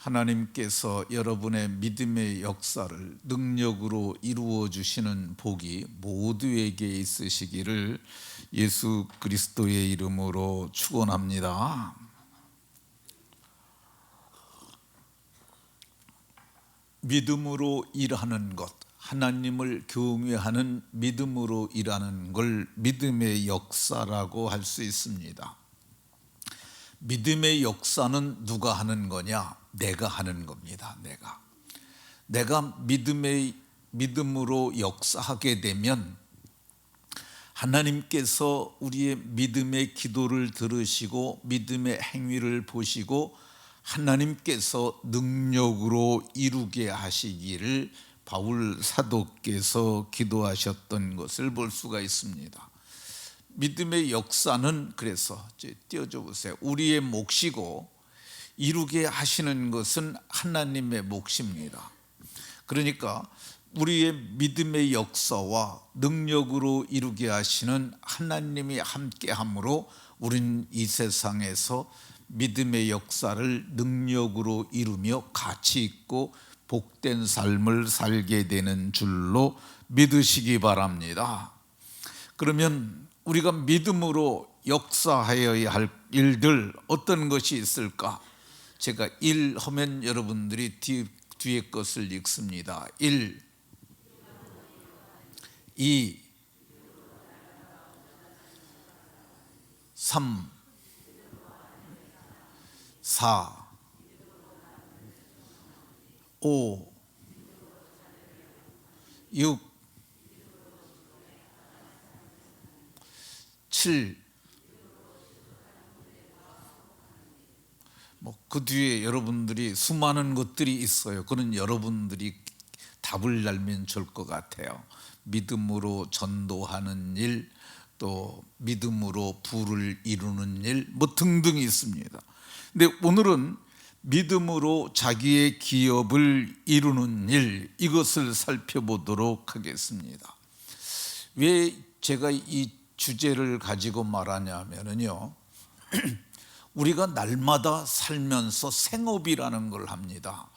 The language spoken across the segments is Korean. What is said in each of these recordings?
하나님께서 여러분의 믿음의 역사를 능력으로 이루어 주시는 복이 모두에게 있으시기를 예수 그리스도의 이름으로 축원합니다. 믿음으로 일하는 것, 하나님을 경외하는 믿음으로 일하는 걸 믿음의 역사라고 할 수 있습니다. 믿음의 역사는 누가 하는 거냐? 내가 하는 겁니다. 내가 믿음으로 역사하게 되면 하나님께서 우리의 믿음의 기도를 들으시고 믿음의 행위를 보시고 하나님께서 능력으로 이루게 하시기를 바울 사도께서 기도하셨던 것을 볼 수가 있습니다. 믿음의 역사는 그래서 띄워줘 보세요. 우리의 몫이고 이루게 하시는 것은 하나님의 몫입니다. 그러니까 우리의 믿음의 역사와 능력으로 이루게 하시는 하나님이 함께함으로 우리는 이 세상에서 믿음의 역사를 능력으로 이루며 가치 있고 복된 삶을 살게 되는 줄로 믿으시기 바랍니다. 그러면 우리가 믿음으로 역사하여야 할 일들 어떤 것이 있을까? 제가 1 하면 여러분들이 뒤에 것을 읽습니다. 1, 2, 3, 4, 5, 6, 7. 그 뒤에 여러분들이 수많은 것들이 있어요. 그는 여러분들이 답을 알면 좋을 것 같아요. 믿음으로 전도하는 일, 또 믿음으로 부를 이루는 일, 등등이 있습니다. 근데 오늘은 믿음으로 자기의 기업을 이루는 일, 이것을 살펴보도록 하겠습니다. 왜 제가 이 주제를 가지고 말하냐면요, 우리가 날마다 살면서 생업이라는 걸 합니다.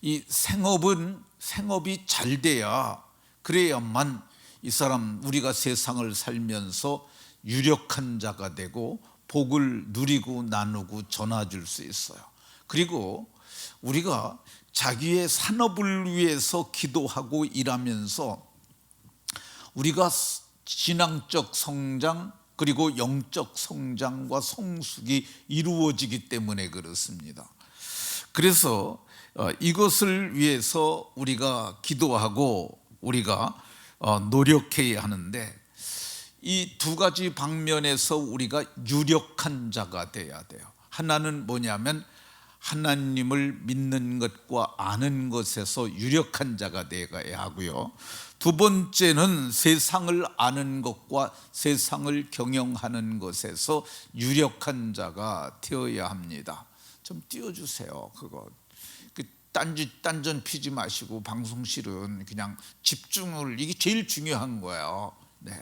이 생업이 잘 돼야, 그래야만 이 사람, 우리가 세상을 살면서 유력한 자가 되고 복을 누리고 나누고 전해줄 수 있어요. 그리고 우리가 자기의 산업을 위해서 기도하고 일하면서 우리가 신앙적 성장 그리고 영적 성장과 성숙이 이루어지기 때문에 그렇습니다. 그래서 이것을 위해서 우리가 기도하고 우리가 노력해야 하는데, 이 두 가지 방면에서 우리가 유력한 자가 돼야 돼요. 하나는 뭐냐면 하나님을 믿는 것과 아는 것에서 유력한 자가 되어야 하고요, 두 번째는 세상을 아는 것과 세상을 경영하는 것에서 유력한 자가 되어야 합니다. 좀 띄워주세요. 그거 딴전 피지 마시고, 방송실은 그냥 집중을, 이게 제일 중요한 거예요. 네.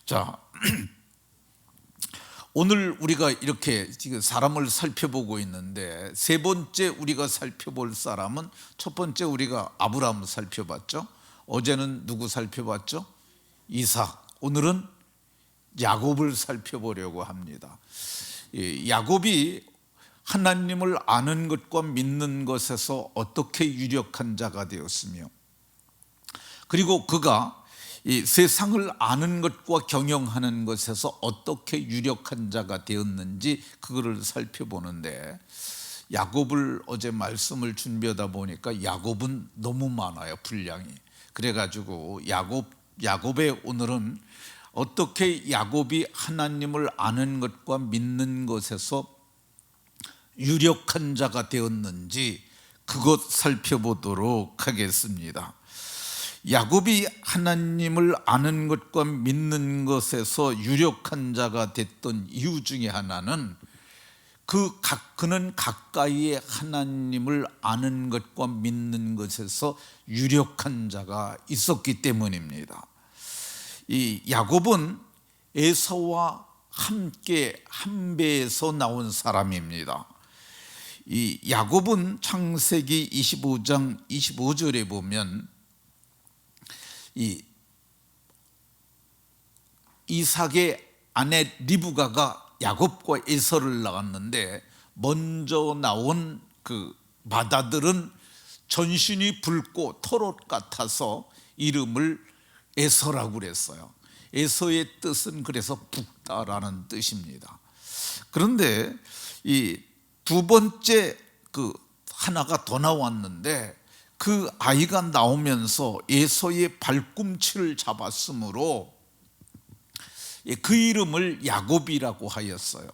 자, 오늘 우리가 이렇게 지금 사람을 살펴보고 있는데, 세 번째 우리가 살펴볼 사람은, 첫 번째 우리가 아브라함을 살펴봤죠. 어제는 누구 살펴봤죠? 이삭. 오늘은 야곱을 살펴보려고 합니다. 야곱이 하나님을 아는 것과 믿는 것에서 어떻게 유력한 자가 되었으며, 그리고 그가 이 세상을 아는 것과 경영하는 것에서 어떻게 유력한 자가 되었는지, 그거를 살펴보는데, 야곱을 어제 말씀을 준비하다 보니까 야곱은 너무 많아요, 분량이. 그래가지고 야곱의 오늘은 어떻게 야곱이 하나님을 아는 것과 믿는 것에서 유력한 자가 되었는지 그것 살펴보도록 하겠습니다. 야곱이 하나님을 아는 것과 믿는 것에서 유력한 자가 됐던 이유 중에 하나는 그는 가까이에 하나님을 아는 것과 믿는 것에서 유력한 자가 있었기 때문입니다. 이 야곱은 에서와 함께 한 배에서 나온 사람입니다. 이 야곱은 창세기 25장 25절에 보면 이 이삭의 아내 리브가가 야곱과 에서를 낳았는데 먼저 나온 그 맏아들은 전신이 붉고 털옷 같아서 이름을 에서라고 그랬어요. 에서의 뜻은 그래서 붉다라는 뜻입니다. 그런데 이 두 번째 그 하나가 더 나왔는데 그 아이가 나오면서 에서의 발꿈치를 잡았으므로 그 이름을 야곱이라고 하였어요.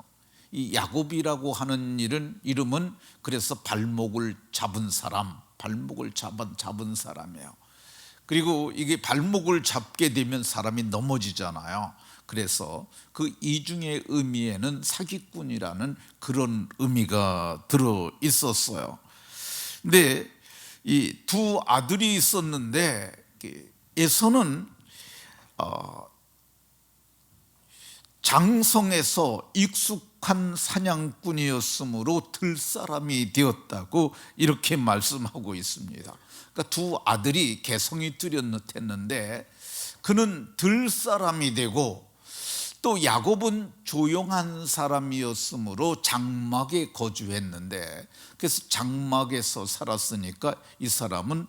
이 야곱이라고 하는 이름은 그래서 발목을 잡은 사람, 발목을 잡은 사람이에요. 그리고 이게 발목을 잡게 되면 사람이 넘어지잖아요. 그래서 그 이중의 의미에는 사기꾼이라는 그런 의미가 들어 있었어요. 근데 이 두 아들이 있었는데 에서는 장성에서 익숙한 사냥꾼이었으므로 들사람이 되었다고 이렇게 말씀하고 있습니다. 그러니까 두 아들이 개성이 뚜렷했는데 그는 들사람이 되고 또 야곱은 조용한 사람이었으므로 장막에 거주했는데 그래서 장막에서 살았으니까 이 사람은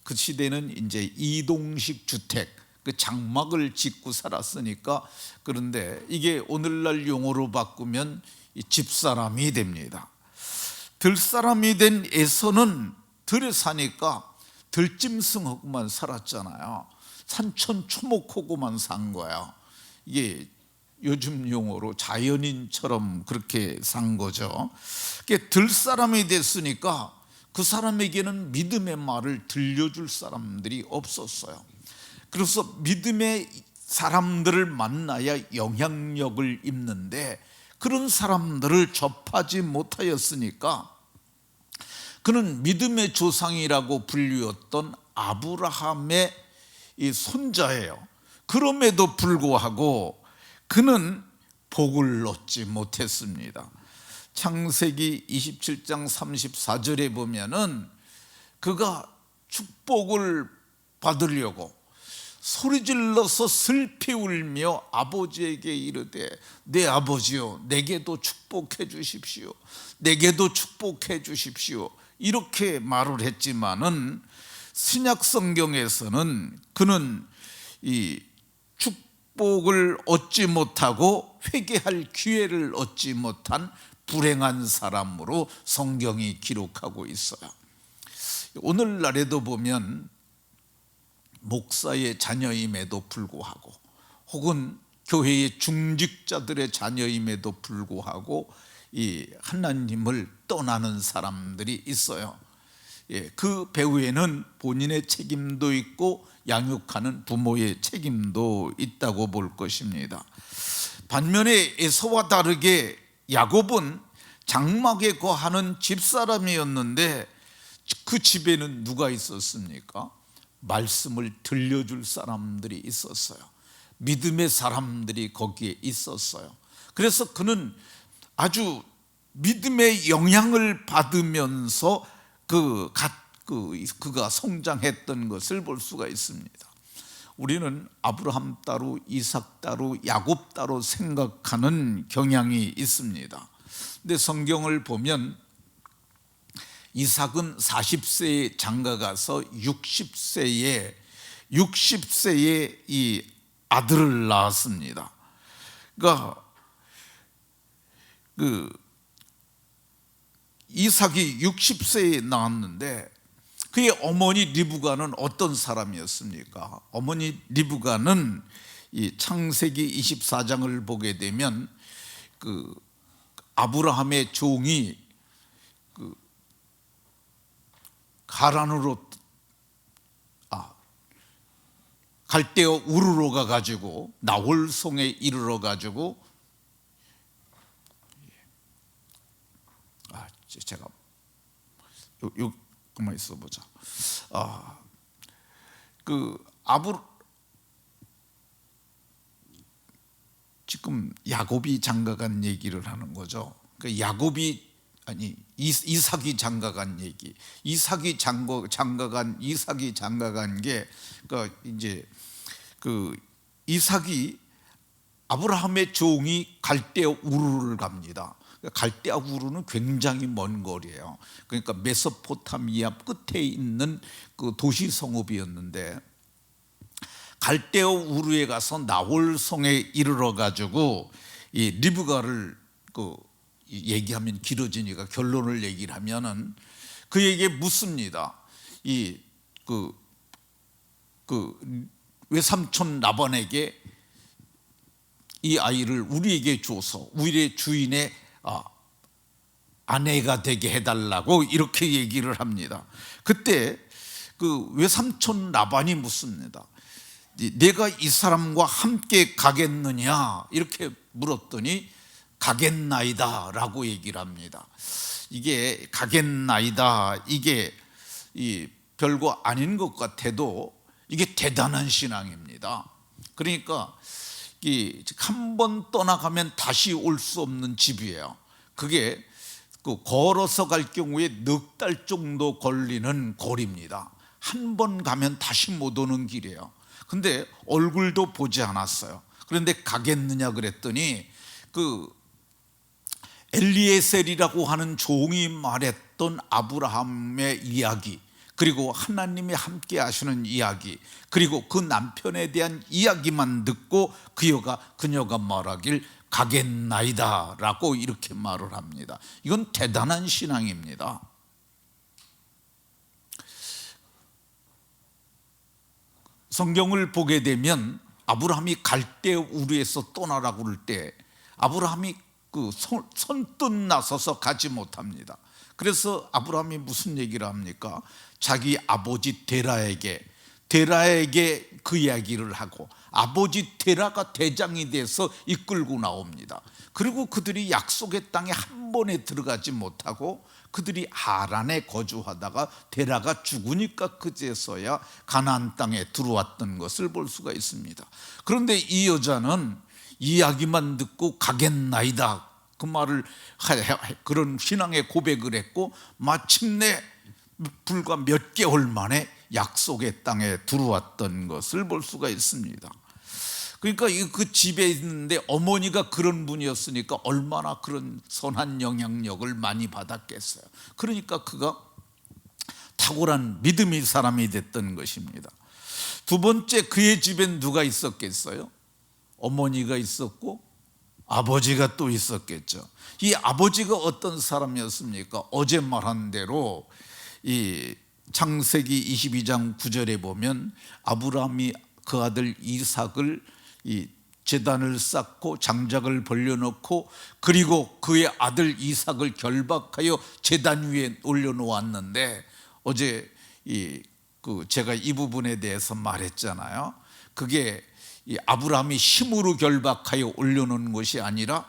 그 시대는 이제 이동식 주택 그 장막을 짓고 살았으니까 그런데 이게 오늘날 용어로 바꾸면 집사람이 됩니다. 들사람이 된 에서는 들에 사니까 들짐승하고만 살았잖아요. 산천초목하고만 산 거야. 이게 요즘 용어로 자연인처럼 그렇게 산 거죠. 들사람이 됐으니까 그 사람에게는 믿음의 말을 들려줄 사람들이 없었어요. 그래서 믿음의 사람들을 만나야 영향력을 입는데 그런 사람들을 접하지 못하였으니까 그는 믿음의 조상이라고 불리웠던 아브라함의 이 손자예요. 그럼에도 불구하고 그는 복을 얻지 못했습니다. 창세기 27장 34절에 보면은 그가 축복을 받으려고 소리질러서 슬피 울며 아버지에게 이르되 내 아버지요 내게도 축복해 주십시오. 내게도 축복해 주십시오. 이렇게 말을 했지만은 신약 성경에서는 그는 이 축복을 얻지 못하고 회개할 기회를 얻지 못한 불행한 사람으로 성경이 기록하고 있어요. 오늘날에도 보면 목사의 자녀임에도 불구하고 혹은 교회의 중직자들의 자녀임에도 불구하고 이 하나님을 떠나는 사람들이 있어요. 그 배후에는 본인의 책임도 있고 양육하는 부모의 책임도 있다고 볼 것입니다. 반면에 에서와 다르게 야곱은 장막에 거하는 집사람이었는데 그 집에는 누가 있었습니까? 말씀을 들려줄 사람들이 있었어요. 믿음의 사람들이 거기에 있었어요. 그래서 그는 아주 믿음의 영향을 받으면서 그가 성장했던 것을 볼 수가 있습니다. 우리는 아브라함 따로 이삭 따로 야곱 따로 생각하는 경향이 있습니다. 근데 성경을 보면 이삭은 40세에 장가가서 60세에 이 아들을 낳았습니다. 그러니까 이삭이 60세에 낳았는데 그의 어머니 리브가는 어떤 사람이었습니까? 어머니 리브가는 이 창세기 24장을 보게 되면 그 아브라함의 종이 가란으로 갈대어 우르러 가가지고 나홀성에 이르러 가지고 제가 가만 있어 보자. 지금 야곱이 장가간 얘기를 하는 거죠. 야곱이 이삭이 장가간 얘기. 이삭이 장가간 게 이제 이삭이 아브라함의 종이 갈대아 우르를 갑니다. 갈대아 우르는 굉장히 먼 거리예요. 그러니까 메소포타미아 끝에 있는 그 도시 성읍이었는데, 갈대아 우르에 가서 나홀성에 이르러 가지고 이 리브가를 얘기하면 길어지니까 결론을 얘기를 하면은 그에게 묻습니다. 외삼촌 라반에게 이 아이를 우리에게 줘서 우리의 주인의 아내가 되게 해달라고 이렇게 얘기를 합니다. 그때 그 외삼촌 라반이 묻습니다. 내가 이 사람과 함께 가겠느냐 이렇게 물었더니 가겠나이다 라고 얘기를 합니다. 이게 가겠나이다, 이게 별거 아닌 것 같아도 이게 대단한 신앙입니다. 그러니까 한 번 떠나가면 다시 올 수 없는 집이에요. 그게 걸어서 갈 경우에 넉 달 정도 걸리는 거리입니다. 한 번 가면 다시 못 오는 길이에요. 근데 얼굴도 보지 않았어요. 그런데 가겠느냐 그랬더니 엘리에셀이라고 하는 종이 말했던 아브라함의 이야기, 그리고 하나님이 함께 하시는 이야기, 그리고 그 남편에 대한 이야기만 듣고 그녀가 말하길 가겠나이다 라고 이렇게 말을 합니다. 이건 대단한 신앙입니다. 성경을 보게 되면 아브라함이 갈대아 우르에서 떠나라고 그럴 때 아브라함이 선뜻 나서서 가지 못합니다. 그래서 아브라함이 무슨 얘기를 합니까? 자기 아버지 데라에게 그 이야기를 하고, 아버지 데라가 대장이 돼서 이끌고 나옵니다. 그리고 그들이 약속의 땅에 한 번에 들어가지 못하고 그들이 하란에 거주하다가 데라가 죽으니까 그제서야 가나안 땅에 들어왔던 것을 볼 수가 있습니다. 그런데 이 여자는 이야기만 듣고 가겠나이다 그 말을 그런 신앙의 고백을 했고, 마침내 불과 몇 개월 만에 약속의 땅에 들어왔던 것을 볼 수가 있습니다. 그러니까 그 집에 있는데 어머니가 그런 분이었으니까 얼마나 그런 선한 영향력을 많이 받았겠어요. 그러니까 그가 탁월한 믿음의 사람이 됐던 것입니다. 두 번째, 그의 집엔 누가 있었겠어요? 어머니가 있었고 아버지가 또 있었겠죠. 이 아버지가 어떤 사람이었습니까? 어제 말한 대로 이 창세기 22장 9절에 보면 아브라함이 그 아들 이삭을 이 제단을 쌓고 장작을 벌려놓고, 그리고 그의 아들 이삭을 결박하여 제단 위에 올려놓았는데, 어제 제가 이 부분에 대해서 말했잖아요. 그게 이 아브라함이 힘으로 결박하여 올려놓은 것이 아니라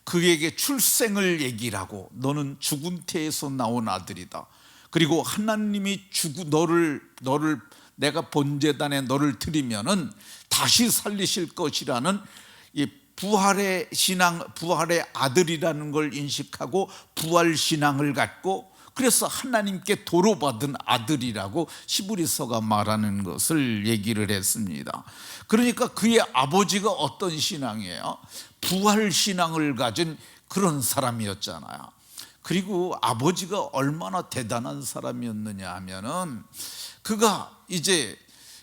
그에게 출생을 얘기를 하고, 너는 죽은 태에서 나온 아들이다. 그리고 하나님이 너를 내가 번제단에 너를 드리면은 다시 살리실 것이라는 이 부활의 신앙, 부활의 아들이라는 걸 인식하고 부활 신앙을 갖고, 그래서 하나님께 도로받은 아들이라고 히브리서가 말하는 것을 얘기를 했습니다. 그러니까 그의 아버지가 어떤 신앙이에요? 부활 신앙을 가진 그런 사람이었잖아요. 그리고 아버지가 얼마나 대단한 사람이었느냐 하면은, 그가 이제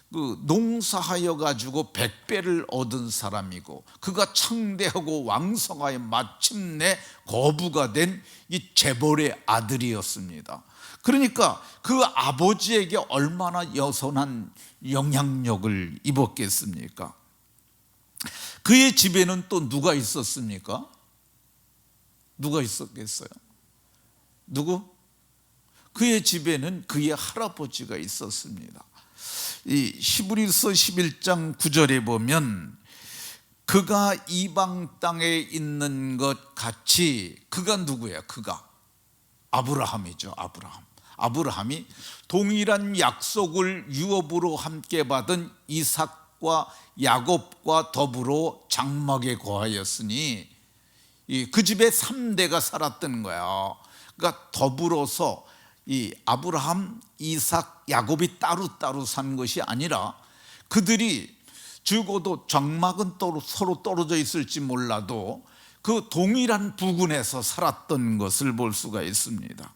농사하여 가지고 100배를 얻은 사람이고, 그가 창대하고 왕성하여 마침내 거부가 된 이 재벌의 아들이었습니다. 그러니까 그 아버지에게 얼마나 여선한 영향력을 입었겠습니까? 그의 집에는 또 누가 있었습니까? 누가 있었겠어요? 누구? 그의 집에는 그의 할아버지가 있었습니다. 이 히브리서 11장 9절에 보면, 그가 이방 땅에 있는 것 같이, 그가 누구예요? 그가 아브라함이죠. 아브라함이 동일한 약속을 유업으로 함께 받은 이삭과 야곱과 더불어 장막에 거하였으니 그 집에 3대가 살았던 거예요. 그러니까 더불어서 이 아브라함, 이삭, 야곱이 따로따로 산 것이 아니라 그들이 죽어도 장막은 서로 떨어져 있을지 몰라도 그 동일한 부근에서 살았던 것을 볼 수가 있습니다.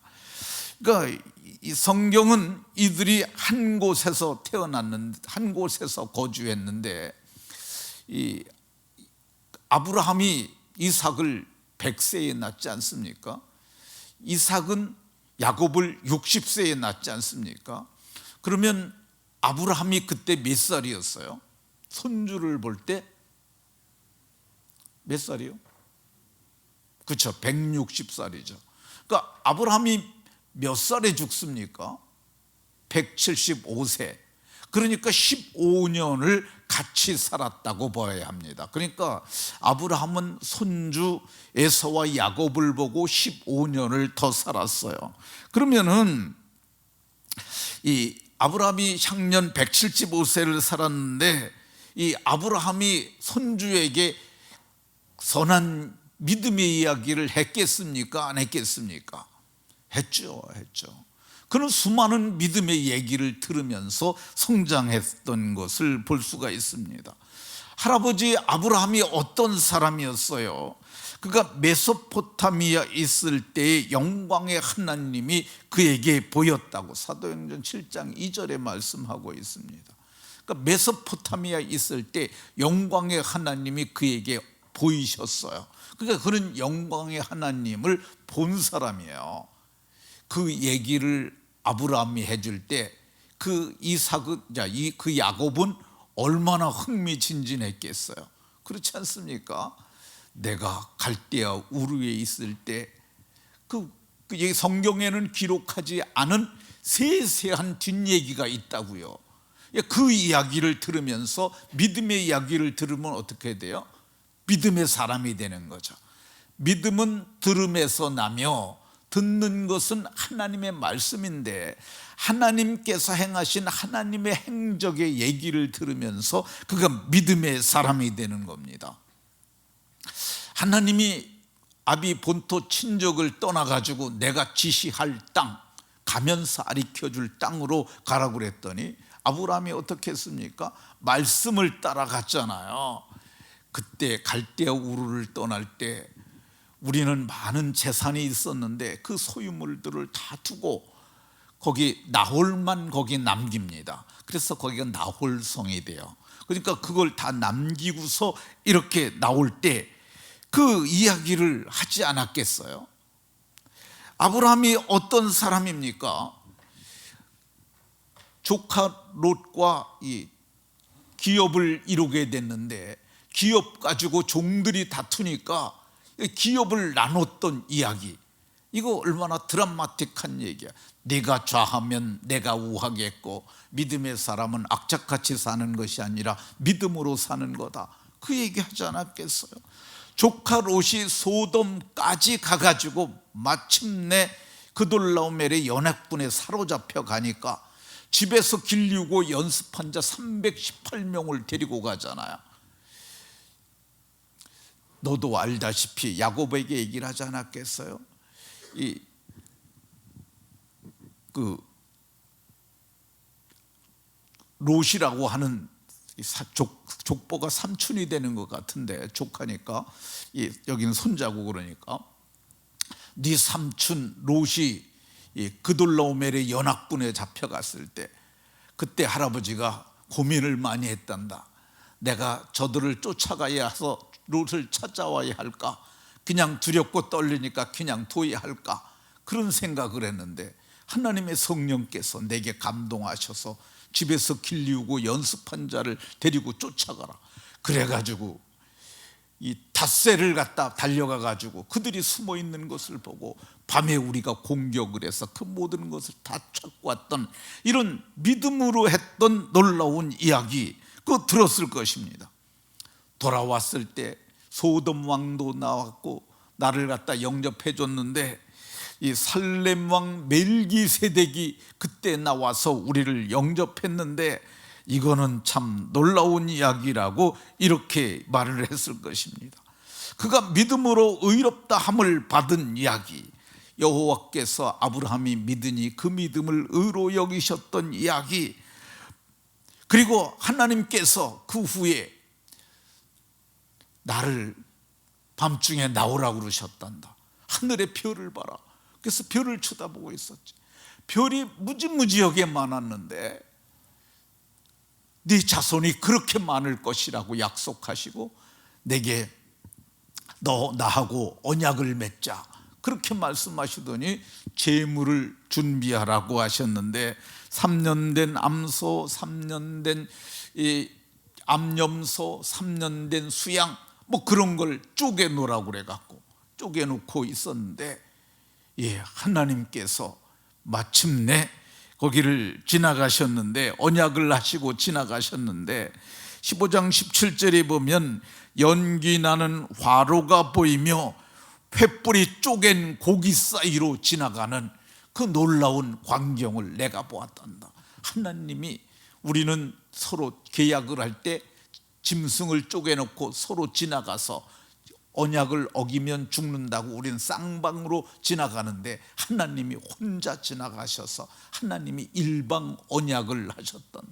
그러니까 이 성경은 이들이 한 곳에서 태어났는데, 한 곳에서 거주했는데, 이 아브라함이 이삭을 100세에 낳지 않습니까? 이삭은 야곱을 60세에 낳지 않습니까? 그러면 아브라함이 그때 몇 살이었어요? 손주를 볼 때 몇 살이요? 그렇죠, 160살이죠. 그러니까 아브라함이 몇 살에 죽습니까? 175세. 그러니까 15년을 같이 살았다고 봐야 합니다. 그러니까 아브라함은 손주 에서와 야곱을 보고 15년을 더 살았어요. 그러면은 이 아브라함이 향년 175세를 살았는데, 이 아브라함이 손주에게 선한 믿음의 이야기를 했겠습니까? 안 했겠습니까? 했죠. 그는 수많은 믿음의 얘기를 들으면서 성장했던 것을 볼 수가 있습니다. 할아버지 아브라함이 어떤 사람이었어요? 그가 메소포타미아 있을 때의 영광의 하나님이 그에게 보였다고 사도행전 7장 2절에 말씀하고 있습니다. 그러니까 메소포타미아 있을 때 영광의 하나님이 그에게 보이셨어요. 그러니까 그는 영광의 하나님을 본 사람이에요. 그 얘기를 아브라함이 해줄 때 그 그 야곱은 얼마나 흥미진진했겠어요. 그렇지 않습니까? 내가 갈대아 우르에 있을 때 성경에는 기록하지 않은 세세한 뒷얘기가 있다고요. 그 이야기를 들으면서 믿음의 이야기를 들으면 어떻게 돼요? 믿음의 사람이 되는 거죠. 믿음은 들음에서 나며 듣는 것은 하나님의 말씀인데, 하나님께서 행하신 하나님의 행적의 얘기를 들으면서 그가 믿음의 사람이 되는 겁니다. 하나님이 아비 본토 친족을 떠나가지고 내가 지시할 땅, 가면서 가르쳐줄 땅으로 가라고 그랬더니 아브라함이 어떻게 했습니까? 말씀을 따라갔잖아요. 그때 갈대아 우르를 떠날 때 우리는 많은 재산이 있었는데 그 소유물들을 다 두고 거기 나홀만 거기 남깁니다. 그래서 거기가 나홀성이 돼요. 그러니까 그걸 다 남기고서 이렇게 나올 때 그 이야기를 하지 않았겠어요? 아브라함이 어떤 사람입니까? 조카 롯과 이 기업을 이루게 됐는데, 기업 가지고 종들이 다투니까 기업을 나눴던 이야기, 이거 얼마나 드라마틱한 얘기야. 네가 좌하면 내가 우하겠고, 믿음의 사람은 악착같이 사는 것이 아니라 믿음으로 사는 거다, 그 얘기 하지 않았겠어요? 조카 롯이 소돔까지 가가지고 마침내 그돌라오멜의 연합군에 사로잡혀 가니까 집에서 길리우고 연습한 자 318명을 데리고 가잖아요. 너도 알다시피 야곱에게 얘기를 하지 않았겠어요? 롯이라고 하는 족보가 삼촌이 되는 것 같은데, 조카니까 여기는 손자고, 그러니까 네 삼촌 롯이 그돌라오멜의 연합군에 잡혀갔을 때 그때 할아버지가 고민을 많이 했단다. 내가 저들을 쫓아가야 해서 롯을 찾아와야 할까, 그냥 두렵고 떨리니까 그냥 둬야 할까, 그런 생각을 했는데 하나님의 성령께서 내게 감동하셔서 집에서 길리우고 연습한 자를 데리고 쫓아가라, 그래가지고 이 닷새를 갖다 달려가 가지고 그들이 숨어 있는 것을 보고 밤에 우리가 공격을 해서 그 모든 것을 다 찾고 왔던, 이런 믿음으로 했던 놀라운 이야기, 그거 들었을 것입니다. 돌아왔을 때 소돔 왕도 나왔고 나를 갖다 영접해 줬는데, 이 살렘 왕 멜기세덱이 그때 나와서 우리를 영접했는데 이거는 참 놀라운 이야기라고 이렇게 말을 했을 것입니다. 그가 믿음으로 의롭다 함을 받은 이야기, 여호와께서 아브라함이 믿으니 그 믿음을 의로 여기셨던 이야기, 그리고 하나님께서 그 후에 나를 밤중에 나오라고 그러셨단다. 하늘의 별을 봐라. 그래서 별을 쳐다보고 있었지. 별이 무지무지하게 많았는데 네 자손이 그렇게 많을 것이라고 약속하시고 내게 너 나하고 언약을 맺자 그렇게 말씀하시더니 제물을 준비하라고 하셨는데 3년 된 암소, 3년 된 암염소, 3년 된 수양 뭐 그런 걸 쪼개 놓으라고 그래갖고 쪼개 놓고 있었는데 하나님께서 마침내 거기를 지나가셨는데 언약을 하시고 지나가셨는데 15장 17절에 보면 연기 나는 화로가 보이며 횃불이 쪼갠 고기 사이로 지나가는 그 놀라운 광경을 내가 보았단다. 하나님이 우리는 서로 계약을 할 때 짐승을 쪼개놓고 서로 지나가서 언약을 어기면 죽는다고 우리는 쌍방으로 지나가는데 하나님이 혼자 지나가셔서 하나님이 일방 언약을 하셨단다.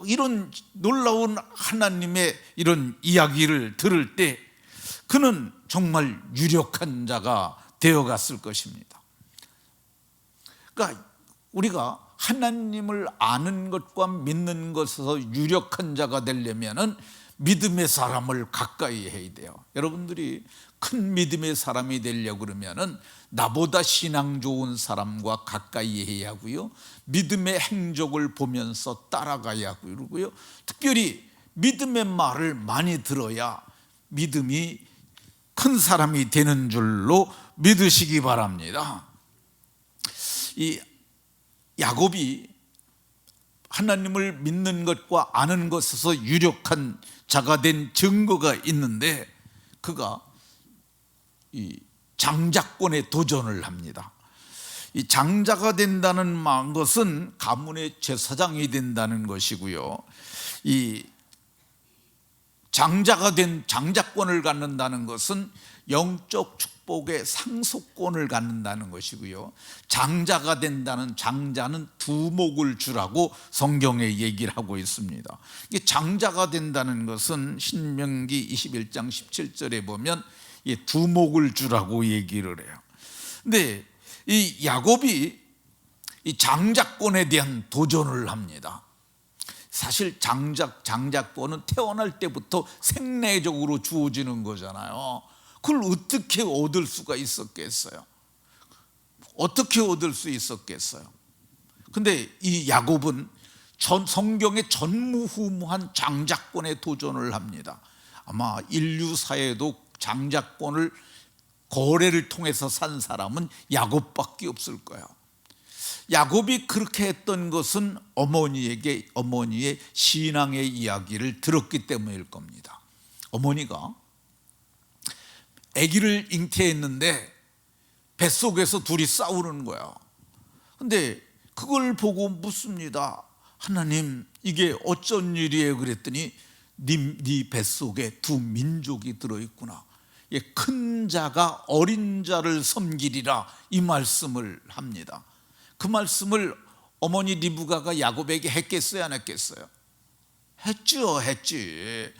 이런 놀라운 하나님의 이런 이야기를 들을 때 그는 정말 유력한 자가 되어갔을 것입니다. 그러니까 우리가 하나님을 아는 것과 믿는 것에서 유력한 자가 되려면 믿음의 사람을 가까이 해야 돼요. 여러분들이 큰 믿음의 사람이 되려고 그러면 나보다 신앙 좋은 사람과 가까이 해야 하고요, 믿음의 행적을 보면서 따라가야 하고요, 그리고요 특별히 믿음의 말을 많이 들어야 믿음이 큰 사람이 되는 줄로 믿으시기 바랍니다. 이 야곱이 하나님을 믿는 것과 아는 것에서 유력한 자가 된 증거가 있는데 그가 이 장자권에 도전을 합니다. 이 장자가 된다는 것은 가문의 제사장이 된다는 것이고요, 이 장자권을 갖는다는 것은 영적 축복의 상속권을 갖는다는 것이고요, 장자가 된다는 장자는 두목을 주라고 성경에 얘기를 하고 있습니다. 장자가 된다는 것은 신명기 21장 17절에 보면 두목을 주라고 얘기를 해요. 근데 이 야곱이 이 장자권에 대한 도전을 합니다. 사실 장자권은 태어날 때부터 생내적으로 주어지는 거잖아요. 그걸 어떻게 얻을 수가 있었겠어요? 어떻게 얻을 수 있었겠어요? 근데 이 야곱은 성경의 전무후무한 장자권에 도전을 합니다. 아마 인류사에도 장자권을 거래를 통해서 산 사람은 야곱밖에 없을 거예요. 야곱이 그렇게 했던 것은 어머니의 신앙의 이야기를 들었기 때문일 겁니다. 어머니가 아기를 잉태했는데 뱃속에서 둘이 싸우는 거야. 근데 그걸 보고 묻습니다. 하나님, 이게 어쩐 일이에요? 그랬더니 네 뱃속에 두 민족이 들어있구나. 큰 자가 어린 자를 섬기리라, 이 말씀을 합니다. 그 말씀을 어머니 리브가가 야곱에게 했겠어요, 안 했겠어요? 했지.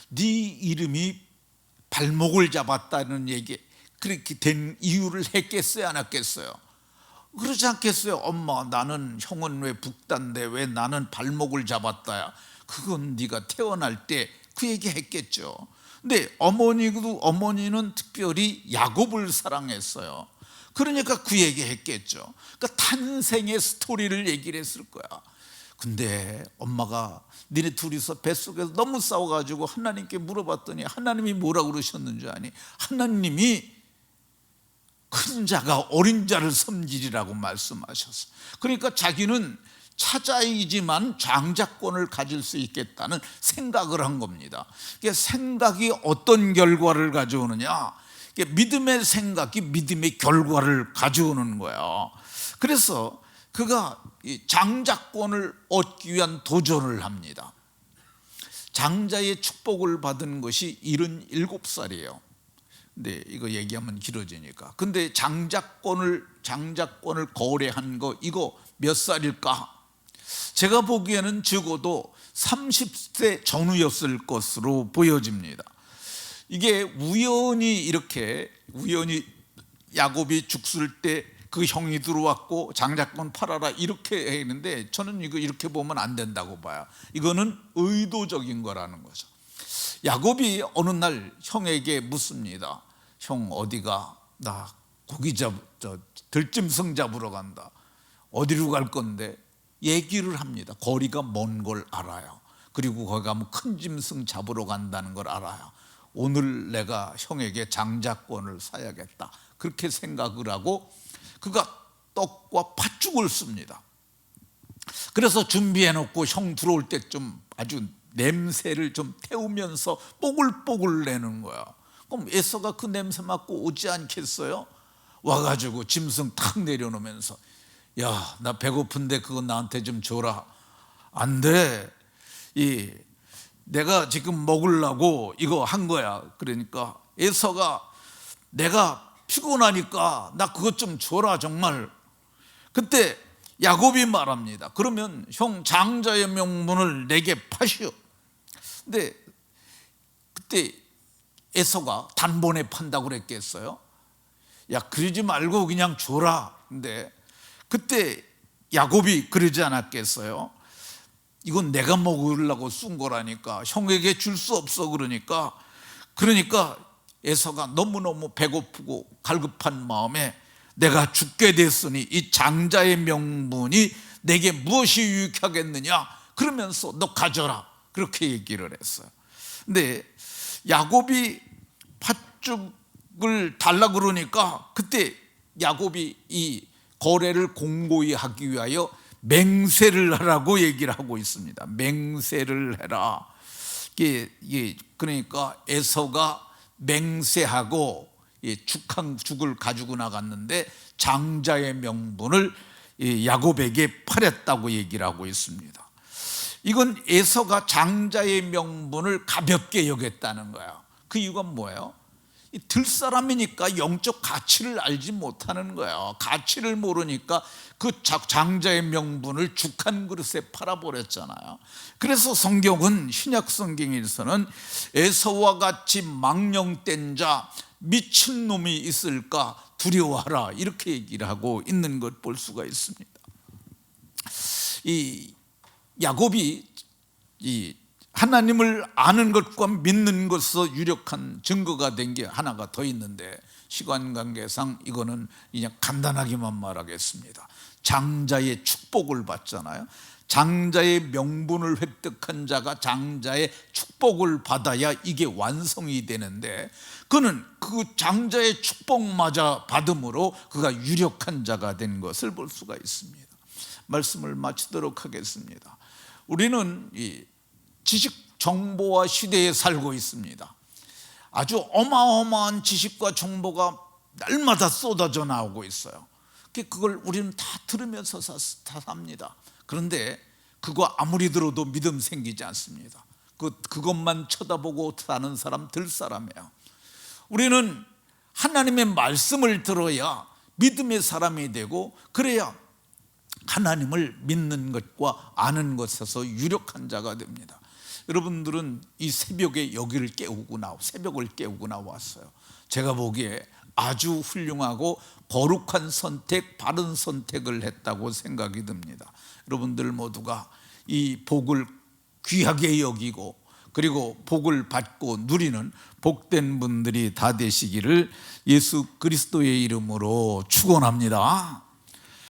네 이름이 발목을 잡았다는 얘기, 그렇게 된 이유를 했겠어요, 안 했겠어요? 그러지 않겠어요? 엄마, 나는 형은 왜 북단데 왜 나는 발목을 잡았다야? 그건 네가 태어날 때 그 얘기 했겠죠. 근데 어머니는 특별히 야곱을 사랑했어요. 그러니까 그 얘기 했겠죠. 그러니까 탄생의 스토리를 얘기를 했을 거야. 근데 엄마가 니네 둘이서 뱃속에서 너무 싸워가지고 하나님께 물어봤더니 하나님이 뭐라고 그러셨는지 아니? 하나님이 큰 자가 어린 자를 섬기리라고 말씀하셨어. 그러니까 자기는 차자이지만 장자권을 가질 수 있겠다는 생각을 한 겁니다. 생각이 어떤 결과를 가져오느냐? 믿음의 생각이 믿음의 결과를 가져오는 거예요. 그래서 그가 장자권을 얻기 위한 도전을 합니다. 장자의 축복을 받은 것이 77살이에요. 근데 이거 얘기하면 길어지니까. 근데 장자권을 거래한 거 이거 몇 살일까? 제가 보기에는 적어도 30세 전후였을 것으로 보여집니다. 이게 우연히 야곱이 죽을 때 그 형이 들어왔고 장자권 팔아라 이렇게 했는데, 저는 이거 이렇게 보면 안 된다고 봐요. 이거는 의도적인 거라는 거죠. 야곱이 어느 날 형에게 묻습니다. 형 어디가? 나 들짐승 잡으러 간다. 어디로 갈 건데? 얘기를 합니다. 거리가 먼 걸 알아요. 그리고 거기 가면 큰 짐승 잡으러 간다는 걸 알아요. 오늘 내가 형에게 장자권을 사야겠다, 그렇게 생각을 하고 그가 떡과 팥죽을 씁니다. 그래서 준비해 놓고 형 들어올 때쯤 아주 냄새를 좀 태우면서 뽀글뽀글 내는 거야. 그럼 에서가 그 냄새 맡고 오지 않겠어요? 와가지고 짐승 탁 내려놓으면서, 야, 나 배고픈데 그거 나한테 좀 줘라. 안 돼. 내가 지금 먹으려고 이거 한 거야. 그러니까 에서가, 내가 피곤하니까 나 그것 좀 줘라 정말. 그때 야곱이 말합니다. 그러면 형 장자의 명분을 내게 파시오. 근데 그때 에서가 단번에 판다고 그랬겠어요? 야, 그러지 말고 그냥 줘라. 근데 그때 야곱이 그러지 않았겠어요? 이건 내가 먹으려고 쓴 거라니까 형에게 줄 수 없어. 그러니까 에서가 너무너무 배고프고 갈급한 마음에, 내가 죽게 됐으니 이 장자의 명분이 내게 무엇이 유익하겠느냐, 그러면서 너 가져라, 그렇게 얘기를 했어요. 근데 야곱이 팥죽을 달라 그러니까 그때 야곱이 이 거래를 공고히 하기 위하여 맹세를 하라고 얘기를 하고 있습니다. 맹세를 해라. 그러니까 에서가 맹세하고 죽을 가지고 나갔는데 장자의 명분을 야곱에게 팔았다고 얘기를 하고 있습니다. 이건 에서가 장자의 명분을 가볍게 여겼다는 거예요. 그 이유가 뭐예요? 들사람이니까 영적 가치를 알지 못하는 거예요. 가치를 모르니까 그 장자의 명분을 죽 한 그릇에 팔아버렸잖아요. 그래서 성경은, 신약 성경에서는 에서와 같이 망령된 자, 미친놈이 있을까 두려워하라, 이렇게 얘기를 하고 있는 것 볼 수가 있습니다. 이 야곱이 하나님을 아는 것과 믿는 것에서 유력한 증거가 된 게 하나가 더 있는데, 시간 관계상 이거는 그냥 간단하게만 말하겠습니다. 장자의 축복을 받잖아요. 장자의 명분을 획득한 자가 장자의 축복을 받아야 이게 완성이 되는데, 그는 그 장자의 축복마저 받음으로 그가 유력한 자가 된 것을 볼 수가 있습니다. 말씀을 마치도록 하겠습니다. 우리는 이 지식 정보화 시대에 살고 있습니다. 아주 어마어마한 지식과 정보가 날마다 쏟아져 나오고 있어요. 그걸 우리는 다 들으면서 다 삽니다. 그런데 그거 아무리 들어도 믿음 생기지 않습니다. 그것만 쳐다보고 사는 사람 들사람이에요. 우리는 하나님의 말씀을 들어야 믿음의 사람이 되고, 그래야 하나님을 믿는 것과 아는 것에서 유력한 자가 됩니다. 여러분들은 이 새벽에 새벽을 깨우고 나왔어요. 제가 보기에 아주 훌륭하고 거룩한 선택, 바른 선택을 했다고 생각이 듭니다. 여러분들 모두가 이 복을 귀하게 여기고, 그리고 복을 받고 누리는 복된 분들이 다 되시기를 예수 그리스도의 이름으로 축원합니다.